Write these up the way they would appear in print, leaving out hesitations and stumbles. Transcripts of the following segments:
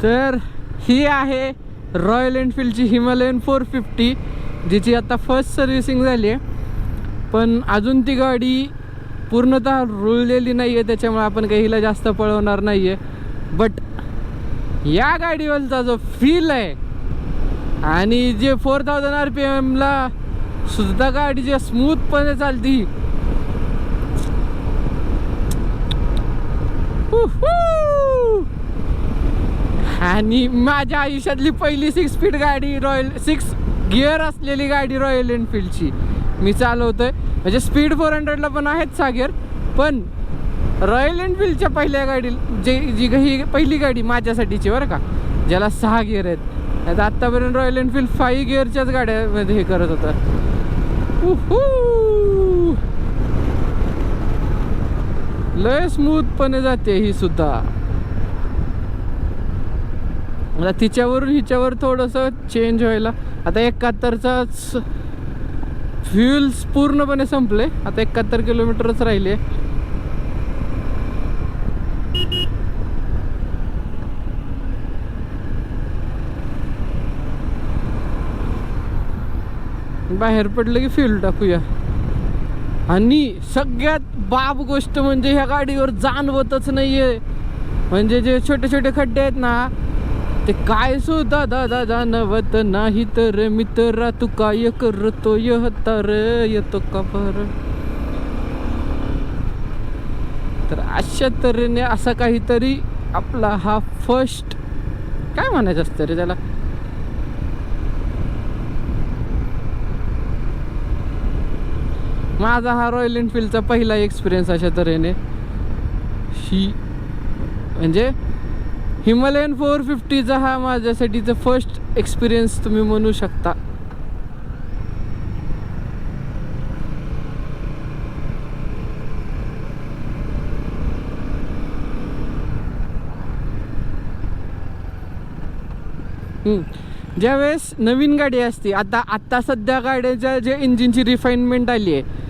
तर ही आहे royal एनफिल्डची Himalayan 450, जिची आता फर्स्ट सर्व्हिसिंग झाली आहे. पण अजून ती गाडी पूर्णतः रुळलेली नाही आहे, त्याच्यामुळे आपण काही हिला जास्त पळवणार नाही आहे. बट या गाडीवरचा जो फील आहे आणि जे 4000 RPM ला सुद्धा गाडी जे स्मूथपणे चालती, आणि माझ्या आयुष्यातली पहिली 6 स्पीड गाडी, 6 गिअर असलेली गाडी रॉयल एनफिल्डची मी चालवतोय. म्हणजे स्पीड 400ला पण आहेत 6 गिअर, पण रॉयल एनफिल्डच्या पहिल्या गाडी जी ही पहिली गाडी माझ्यासाठीची बरं का, ज्याला 6 गिअर आहेत. आता आत्तापर्यंत रॉयल एनफिल्ड 5 गिअरच्याच गाड्यामध्ये हे करत होता. लय स्मूथपणे जाते ही सुद्धा. मला तिच्यावरून हिच्यावर थोडंसं चेंज व्हायला. आता 71चाच फ्युल्स पूर्णपणे संपले, आता 71 किलोमीटरच राहिले. बाहेर पडलं की फ्युल टाकूया. आणि सगळ्यात बाब गोष्ट म्हणजे ह्या गाडीवर जाणवतच नाहीये, म्हणजे जे छोटे छोटे खड्डे आहेत ना, ते काय सुद्धा दादा जाणवत नाही. तर मित्रा तू काय करतोय तर येतो का बरं. तर अशा तऱ्हेने असा काहीतरी आपला हा फर्स्ट, काय म्हणायचं असतं रे त्याला, माझा हा रॉयल एनफिल्डचा पहिला एक्सपिरियन्स अशा तऱ्हेने. ही म्हणजे हिमालयन 450चा हा माझ्यासाठीचा फर्स्ट एक्सपिरियन्स तुम्ही म्हणू शकता. ज्यावेळेस नवीन गाडी असते, आता सध्या गाड्याच्या जे इंजिनची रिफाईनमेंट आली आहे,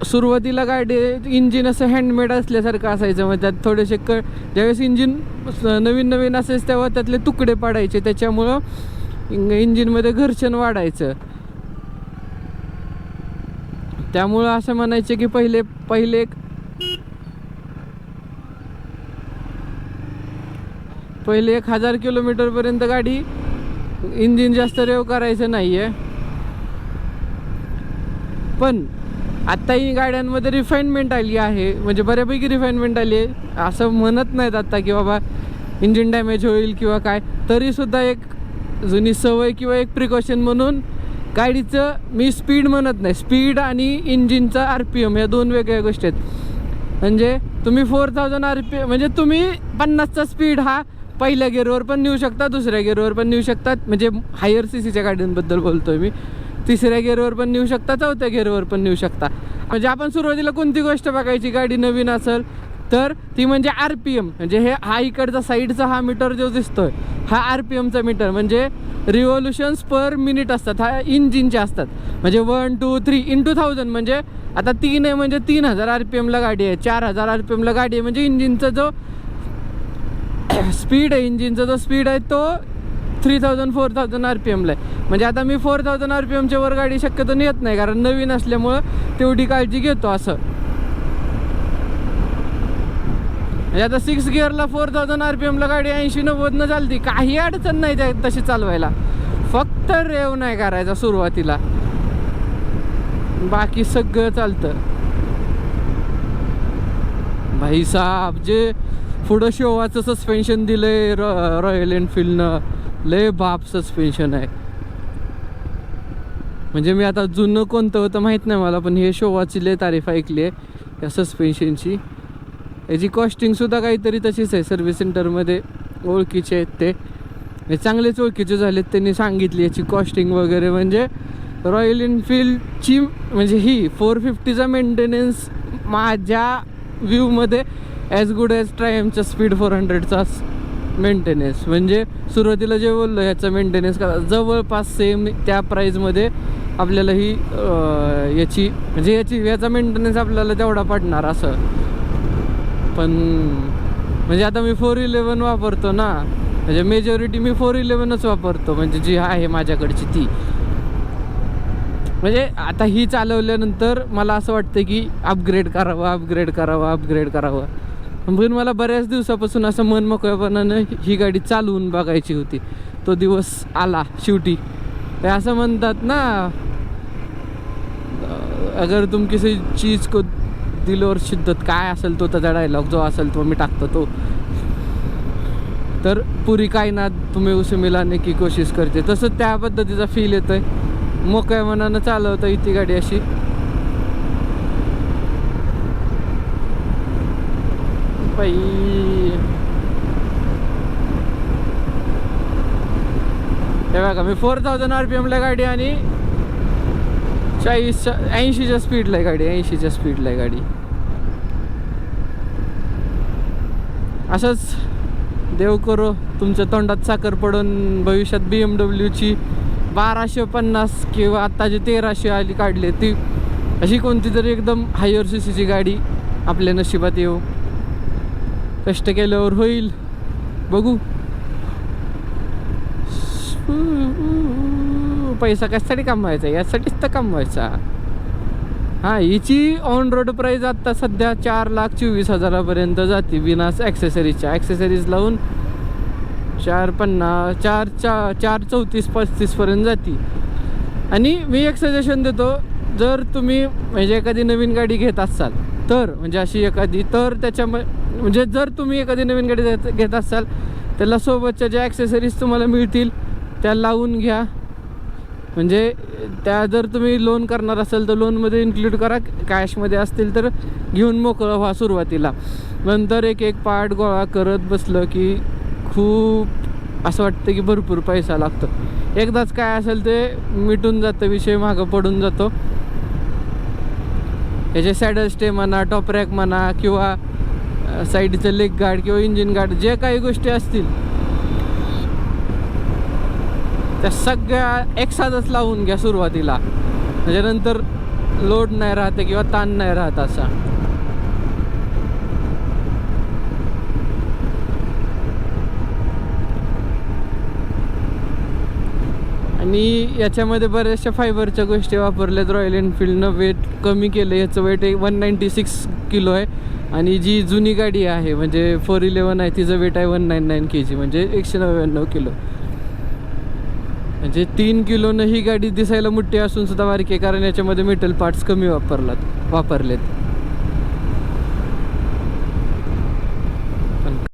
सुरुवातीला गाडी इंजिन असं हँडमेड असल्यासारखं असायचं. मग त्यात थोडेसे ज्यावेळेस इंजिन नवीन असायचं तेव्हा त्यातले तुकडे पडायचे, त्याच्यामुळं इंजिनमध्ये घर्षण वाढायचं. त्यामुळं असं म्हणायचे की पहिले 1000 किलोमीटरपर्यंत गाडी इंजिन जास्त रेव करायचं नाही आहे. पण आत्ता ही गाड्यांमध्ये रिफाईनमेंट आली आहे, म्हणजे बऱ्यापैकी रिफाईनमेंट आली आहे. असं म्हणत नाहीत आत्ता की बाबा इंजिन डॅमेज होईल किंवा काय, तरीसुद्धा एक जुनी सवय किंवा एक प्रिकॉशन म्हणून गाडीचं मी स्पीड म्हणत नाही. स्पीड आणि इंजिनचा RPM ह्या दोन वेगळ्या गोष्टी आहेत. म्हणजे तुम्ही 4000 RPM म्हणजे तुम्ही 50चा स्पीड हा पहिल्या गिअरवर पण नेऊ शकता, दुसऱ्या गिअरवर पण नेऊ शकतात. म्हणजे हायर CCच्या गाड्यांबद्दल बोलतोय मी. तिसऱ्या गिअरवर पण नेऊ शकता, चौथ्या गिअरवर पण नेऊ शकता. म्हणजे आपण सुरुवातीला कोणती गोष्ट बघायची, गाडी नवीन असेल तर ती म्हणजे RPM. म्हणजे हा इकडचा साईडचा हा मीटर जो दिसतोय हा RPMचा मीटर, म्हणजे रिव्होल्युशन्स पर मिनिट असतात, हा इंजिनचे असतात. म्हणजे 1 2 3 × 1000, म्हणजे आता 3 आहे म्हणजे 3000 RPMला गाडी आहे, 4000 RPMला गाडी आहे. म्हणजे इंजिनचा जो स्पीड आहे, इंजिनचा जो स्पीड आहे तो 3000 4000 RPMला आहे. म्हणजे आता मी 4000 RPMच्या वर गाडी शक्यतो नेत नाही, कारण नवीन असल्यामुळं तेवढी काळजी घेतो. असं म्हणजे आता 6 गिअरला 4000 RPMला गाडी 80-90 चालती, काही अडचण नाही त्या तशी चालवायला. फक्त रेव नाही करायचा सुरुवातीला, बाकी सगळं चालतं. भाई साहब, जे पुढं शोवाचं सस्पेन्शन दिलंय रॉयल एनफिल्डनं, लय बाप सस्पेन्शन आहे. म्हणजे मी आता जुनं कोणतं होतं माहीत नाही मला, पण हे शोवाची लय तारीफ ऐकली आहे या सस्पेन्शनची. याची कॉस्टिंगसुद्धा काहीतरी तशीच आहे. सर्व्हिस सेंटरमध्ये ओळखीचे आहेत ते चांगलेच ओळखीचे झालेत, त्यांनी सांगितली याची कॉस्टिंग वगैरे. म्हणजे रॉयल एनफिल्डची म्हणजे ही 450चा मेंटेनन्स माझ्या व्ह्यूमध्ये ॲज गुड ॲज ट्रायम्फच्या स्पीड 400चाच मेंटेनन्स. म्हणजे सुरुवातीला जे बोललो ह्याचा मेंटेनन्स करा जवळपास सेम त्या प्राईजमध्ये आपल्याला ही याची म्हणजे याचा मेंटेनन्स आपल्याला तेवढा पडणार असं. पण म्हणजे आता मी 411 वापरतो ना, म्हणजे मेजॉरिटी मी 411च वापरतो, म्हणजे जी आहे माझ्याकडची ती. म्हणजे आता ही चालवल्यानंतर मला असं वाटतं की अपग्रेड करावं. पण मला बऱ्याच दिवसापासून असं मन मोकळेपणानं ही गाडी चालवून बघायची होती. तो दिवस आला शेवटी. ते असं म्हणतात ना, अगर तुम किसी चीज़ को दिल और शिद्दत, काय असेल तो त्याचा डायलॉग जो असेल तो मी टाकतो तो, तर पुरी कायनात तुम्ही उसे मिलाने की कोशिश करते, तसं त्या पद्धतीचा फील येतोय. मोकळ्या मनानं चालवता ती गाडी अशी. बाई हे बघा, मी 4000 RPM ला गाडी आणि 80च्या स्पीडला आहे गाडी, 80च्या स्पीडला आहे गाडी. असंच देव करो तुमच्या तोंडात साखर पडून भविष्यात BMWची 1250 किंवा आत्ता जे 1300 आली काढले ती अशी कोणती तरी एकदम हायर CCची गाडी आपल्या नशिबात येऊ. कष्ट केल्यावर होईल, बघू. पैसा कशासाठी कमवायचा, यासाठीच तर कमवायचा. हां, हिची ऑन रोड प्राईस आत्ता सध्या 4,24,000पर्यंत जाते बिना ॲक्सेसरीजच्या. ॲक्सेसरीज लावून 4,34,35 पर्यंत जाते. आणि मी एक सजेशन देतो, जर तुम्ही म्हणजे एखादी नवीन गाडी घेत असाल तर, म्हणजे अशी एखादी, तर म्हणजे जर तुम्ही एखादी नवीन गाडी घेत असाल त्याला सोबतच्या ज्या ॲक्सेसरीज तुम्हाला मिळतील त्या लावून घ्या. म्हणजे त्या जर तुम्ही लोन करणार असाल तर लोनमध्ये इन्क्लूड करा, कॅशमध्ये असतील तर घेऊन मोकळं व्हा सुरुवातीला. नंतर एक एक पार्ट गोळा करत बसलं की खूप असं वाटतं की भरपूर पैसा लागतो. एकदाच काय असेल ते मिटून जातं, विषय मागं पडून जातो. याचे सॅडल स्टे म्हणा, टॉप रॅक म्हणा, किंवा साईडचं लेग गार्ड किंवा इंजिन गार्ड, जे काही गोष्टी असतील त्या सगळ्या एकसाथच लावून घ्या सुरुवातीला. म्हणजे नंतर लोड नाही राहते किंवा ताण नाही राहत असा. आणि याच्यामध्ये बऱ्याचशा फायबरच्या गोष्टी वापरल्यात. रॉयल एनफिल्डनं वेट कमी केलं, याचं वेट 196 किलो आहे. आणि जी जुनी गाडी आहे म्हणजे 411 आहे, तिचं वेट आहे 199 kg, म्हणजे 199 किलो. म्हणजे 3 किलोनं ही गाडी दिसायला मोठी असून सुद्धा बारीक आहे, कारण याच्यामध्ये मेटल पार्ट्स कमी वापरलेत.